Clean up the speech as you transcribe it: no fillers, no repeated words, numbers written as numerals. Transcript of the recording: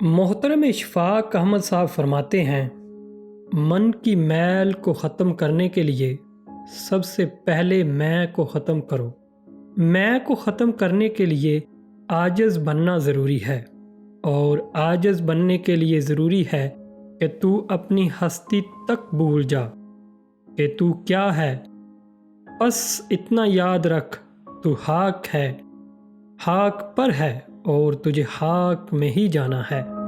मोहतरम इशफाक अहमद साहब फरमाते हैं, मन की मैल को ख़त्म करने के लिए सबसे पहले मैं को ख़त्म करो। मैं को ख़त्म करने के लिए आजिज़ बनना ज़रूरी है, और आजिज़ बनने के लिए ज़रूरी है कि तू अपनी हस्ती तक भूल जा कि तू क्या है। बस इतना याद रख, तू हाक है, हाक पर है और तुझे हाक में ही जाना है।